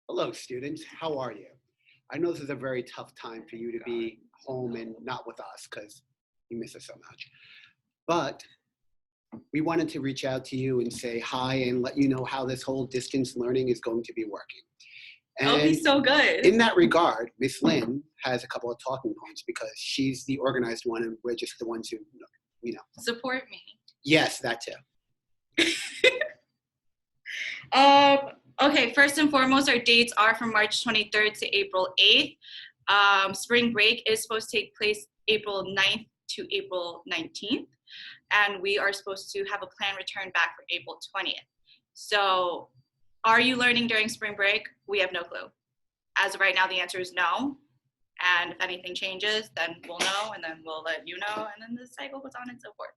Hello, students. How are you? I know this is a very tough time for you to be home and not with us because you miss us so much. But we wanted to reach out to you and say hi and let you know how this whole distance learning is going to be working. That'll be And so good. in that regard, Miss Lynn has a couple of talking points because she's the organized one and we're just the ones who, Support me. Yes, that too. Okay, first and foremost, our dates are from March 23rd to April 8th. Spring break is supposed to take place April 9th to April 19th. And we are supposed to have a planned return back for April 20th. So are you learning during spring break? We have no clue. As of right now, the answer is no. And if anything changes, then we'll know, and then we'll let you know, and then the cycle goes on and so forth.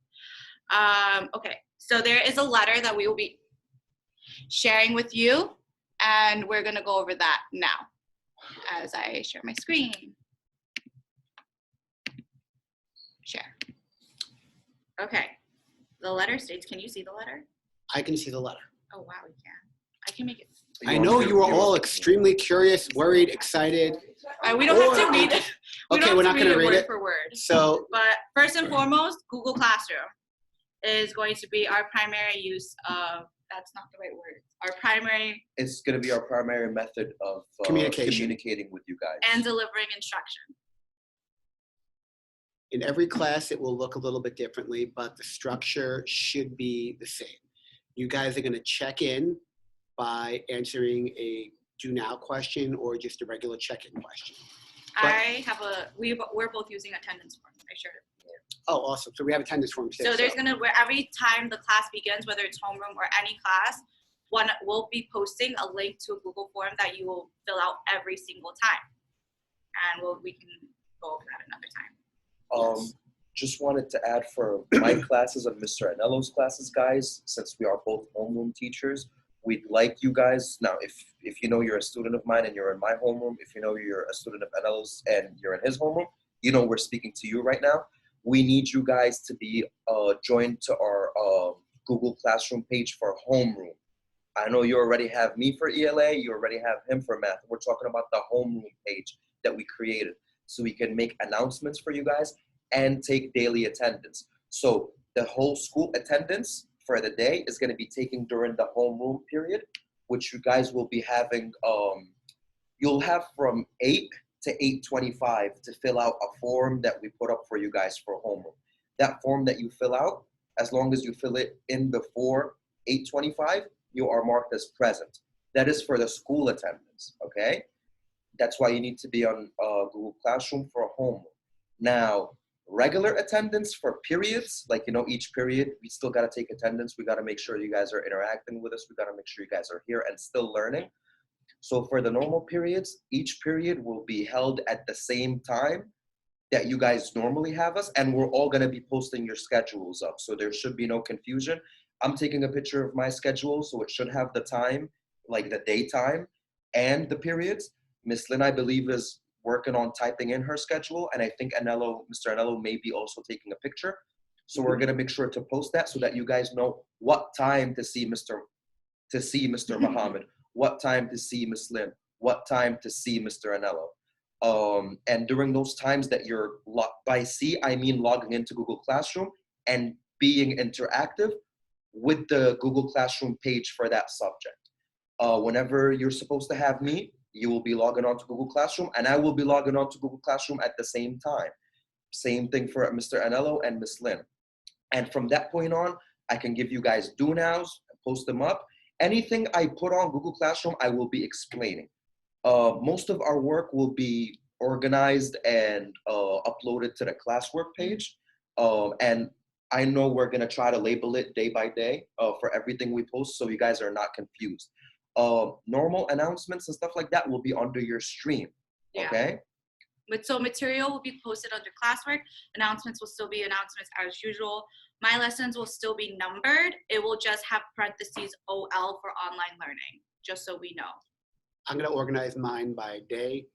Okay, so there is a letter that we will be sharing with you, and we're gonna go over that now as I share my screen. Share. Okay, the letter states, can you see the letter? I can see the letter. Oh wow, we can. I can make it. I know you are all extremely curious, worried, excited. We don't have to read it. Okay, we're not going to read it word for word. So, but first and foremost, Google Classroom is going to be our primary use of, that's not the right word, our primary. It's going to be our primary method of communicating with you guys. And delivering instruction. In every class, it will look a little bit differently, but the structure should be the same. You guys are going to check in by answering a do now question or just a regular check-in question. I have we're both using attendance forms. I shared it. Oh, awesome. So we have attendance forms too. So there's where every time the class begins, whether it's homeroom or any class, we'll be posting a link to a Google form that you will fill out every single time. And we can go over that another time. Yes. Just wanted to add for my classes and Mr. Anello's classes, guys, since we are both homeroom teachers, we'd like you guys, now if you know you're a student of mine and you're in my homeroom, if you know you're a student of Anello's and you're in his homeroom, you know we're speaking to you right now. We need you guys to be joined to our Google Classroom page for homeroom. I know you already have me for ELA, you already have him for math. We're talking about the homeroom page that we created so we can make announcements for you guys and take daily attendance. So the whole school attendance for the day is going to be taken during the homeroom period, which you guys will be having, you'll have from 8 to 8:25 to fill out a form that we put up for you guys for homeroom. That form that you fill out, as long as you fill it in before 8:25, you are marked as present. That is for the school attendance, okay? That's why you need to be on Google Classroom for homeroom. Now, regular attendance for periods, like, each period, we still got to take attendance. We got to make sure you guys are interacting with us. We got to make sure you guys are here and still learning. So for the normal periods, each period will be held at the same time that you guys normally have us, and we're all going to be posting your schedules up. So there should be no confusion. I'm taking a picture of my schedule, so it should have the time, like the daytime and the periods. Miss Lynn, I believe, is working on typing in her schedule, and I think Mr. Anello may be also taking a picture. So we're gonna make sure to post that so that you guys know what time to see Mr. Muhammad, what time to see Miss Lynn, what time to see Mr. Anello. And during those times that you're by I mean logging into Google Classroom and being interactive with the Google Classroom page for that subject. Whenever you're supposed to have me, you will be logging on to Google Classroom, and I will be logging on to Google Classroom at the same time. Same thing for Mr. Anello and Miss Lynn. And from that point on, I can give you guys do-nows, post them up. Anything I put on Google Classroom, I will be explaining. Most of our work will be organized and uploaded to the classwork page. And I know we're gonna try to label it day by day for everything we post so you guys are not confused. Normal announcements and stuff like that will be under your stream, okay? So material will be posted under classwork. Announcements will still be announcements as usual. My lessons will still be numbered. It will just have parentheses OL for online learning, just so we know. I'm going to organize mine by day.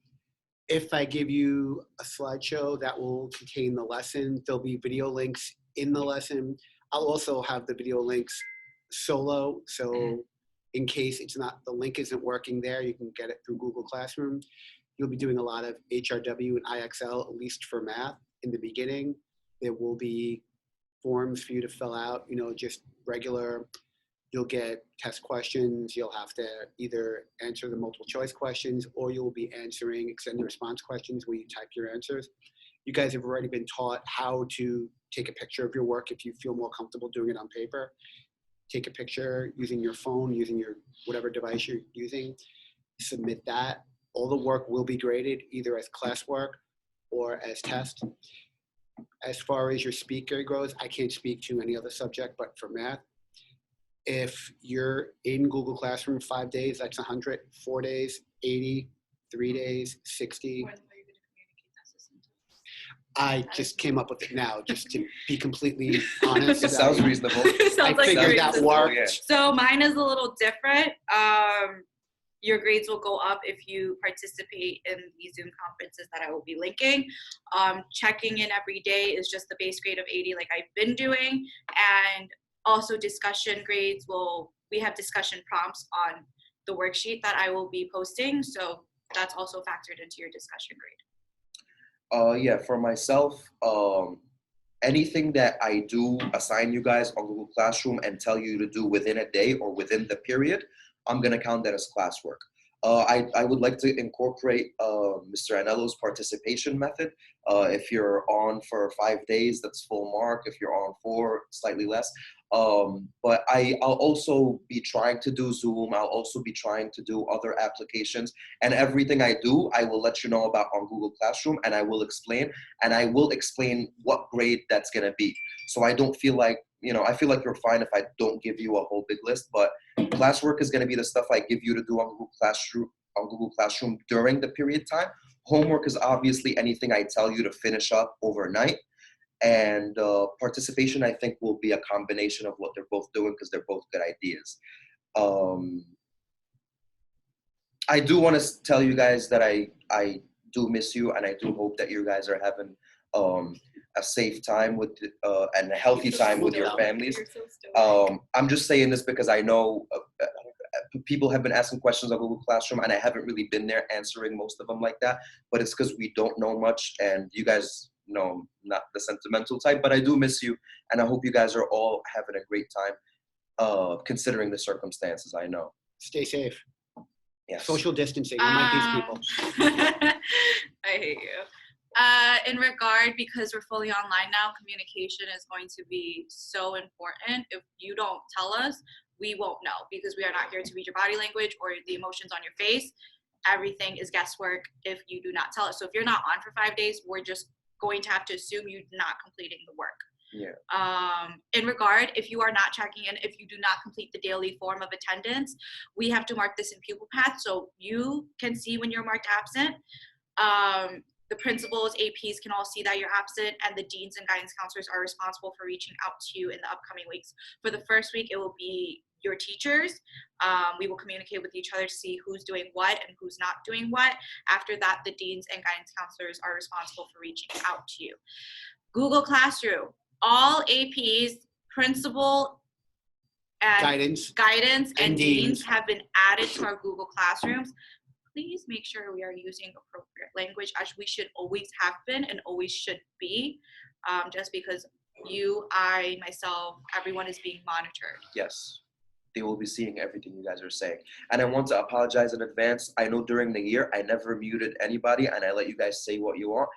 If I give you a slideshow that will contain the lesson, there'll be video links in the lesson. I'll also have the video links solo, so in case the link isn't working there, you can get it through Google Classroom. You'll be doing a lot of HRW and IXL, at least for math. In the beginning, there will be forms for you to fill out, just regular. You'll get test questions. You'll have to either answer the multiple choice questions, or you'll be answering extended response questions where you type your answers. You guys have already been taught how to take a picture of your work if you feel more comfortable doing it on paper. Take a picture using your phone, using your whatever device you're using. Submit that. All the work will be graded either as classwork or as test. As far as your speaker goes, I can't speak to any other subject, but for math, if you're in Google Classroom 5 days, that's 100, 4 days, 80, 3 days, 60. I just came up with it now, just to be completely honest. It sounds reasonable. I figured that worked. Yeah. So mine is a little different. Your grades will go up if you participate in the Zoom conferences that I will be linking. Checking in every day is just the base grade of 80 like I've been doing. And also discussion grades we have discussion prompts on the worksheet that I will be posting. So that's also factored into your discussion grade. Yeah, for myself, anything that I do assign you guys on Google Classroom and tell you to do within a day or within the period, I'm gonna count that as classwork. I would like to incorporate Mr. Anello's participation method. If you're on for 5 days, that's full mark. If you're on 4, slightly less. But I'll also be trying to do Zoom. I'll also be trying to do other applications. And everything I do, I will let you know about on Google Classroom, and I will explain. And I will explain what grade that's going to be. So I don't feel like, I feel like you're fine if I don't give you a whole big list. But classwork is going to be the stuff I give you to do on Google Classroom during the period time. Homework is obviously anything I tell you to finish up overnight. And participation, I think, will be a combination of what they're both doing because they're both good ideas. I do want to tell you guys that I do miss you, and I do hope that you guys are having a safe time with and a healthy time with your families. I'm just saying this because I know people have been asking questions on Google Classroom, and I haven't really been there answering most of them like that. But it's because we don't know much, and you guys know not the sentimental type. But I do miss you, and I hope you guys are all having a great time, considering the circumstances. I know. Stay safe. Yes. Social distancing, unlike these people. I hate you. In regard, because we're fully online now, communication is going to be so important. If you don't tell us, we won't know, because we are not here to read your body language or the emotions on your face. Everything is guesswork if you do not tell us. So if you're not on for 5 days, we're just going to have to assume you're not completing the work. Yeah. In regard, if you are not checking in, if you do not complete the daily form of attendance, we have to mark this in pupil path so you can see when you're marked absent. The principals, APs can all see that you're absent, and the deans and guidance counselors are responsible for reaching out to you in the upcoming weeks. For the first week, it will be your teachers. We will communicate with each other to see who's doing what and who's not doing what. After that, the deans and guidance counselors are responsible for reaching out to you. Google Classroom, all APs, principal, and guidance and deans have been added to our Google Classrooms. Please make sure we are using appropriate language, as we should always have been and always should be, just because you, I, myself, everyone is being monitored. Yes. They will be seeing everything you guys are saying. And I want to apologize in advance. I know during the year, I never muted anybody and I let you guys say what you want.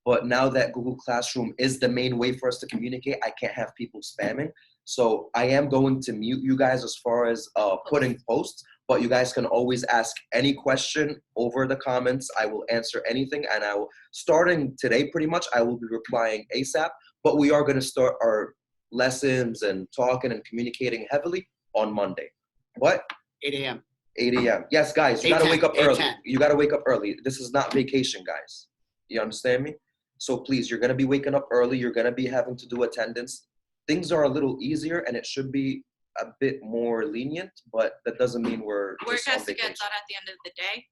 But now that Google Classroom is the main way for us to communicate, I can't have people spamming. So I am going to mute you guys as far as putting posts, but you guys can always ask any question over the comments. I will answer anything, and starting today pretty much, I will be replying ASAP, but we are going to start our lessons and talking and communicating heavily on Monday. What? 8 a.m. 8 a.m. Yes, guys, you got to wake up early. You got to wake up early. This is not vacation, guys. You understand me? So please, you're going to be waking up early. You're going to be having to do attendance. Things are a little easier, and it should be a bit more lenient, but that doesn't mean we're work just has on to get vacation. done at the end of the day,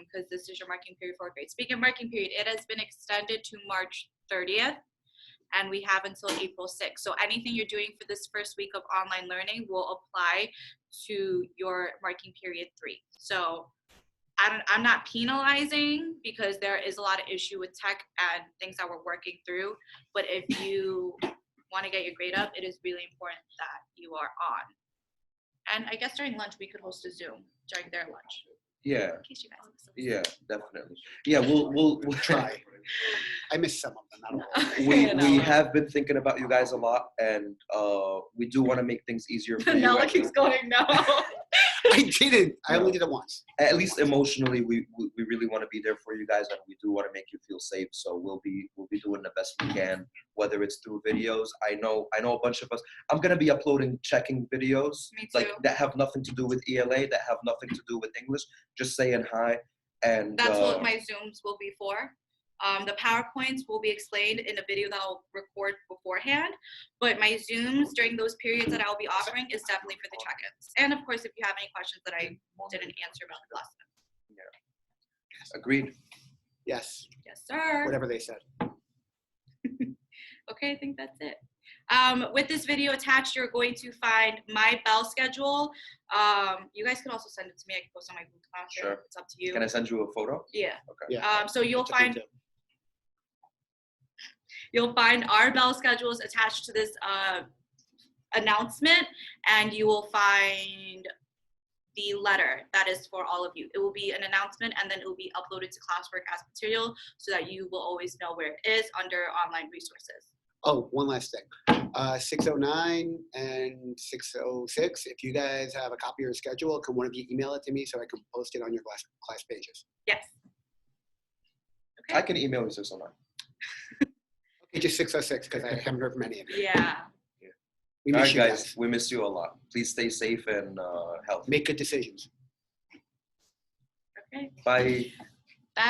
because this is your marking period for grade. Speaking of marking period, it has been extended to March 30th, and we have until April 6th. So anything you're doing for this first week of online learning will apply to your marking period 3. So I'm not penalizing because there is a lot of issue with tech and things that we're working through. But if you want to get your grade up, it is really important that you are on. And I guess during lunch, we could host a Zoom during their lunch. Yeah. In case you guys miss them. Yeah, definitely. Yeah, we'll Try. I miss some of them. Not all. we have been thinking about you guys a lot, and we do want to make things easier for you. Nella keeps going, no. I didn't. I only did it once. At least emotionally, we really want to be there for you guys, and we do want to make you feel safe. So we'll be doing the best we can, whether it's through videos. I know a bunch of us. I'm gonna be uploading checking videos, Me like too. that have nothing to do with ELA, that have nothing to do with English. Just saying hi, and That's what my Zooms will be for. The PowerPoints will be explained in a video that I'll record beforehand, but my Zooms during those periods that I'll be offering is definitely for the check-ins. And of course, if you have any questions that I didn't answer about the lesson. Agreed. Yes. Yes, sir. Whatever they said. Okay, I think that's it. With this video attached, you're going to find my bell schedule. You guys can also send it to me. I can post on my Google Classroom. Sure. It's up to you. Can I send you a photo? Yeah. Okay. Yeah. So you'll Took me find too. our bell schedules attached to this announcement, and you will find the letter that is for all of you. It will be an announcement, and then it will be uploaded to classwork as material so that you will always know where it is under online resources. Oh, one last thing. 609 and 606. If you guys have a copy of your schedule, can one of you email it to me so I can post it on your class pages? Yes. Okay. I can email you 609. Okay, just 606 because I haven't heard from any of you. Yeah. We All miss right, you guys. We miss you a lot. Please stay safe and healthy. Make good decisions. Okay. Bye. Bye.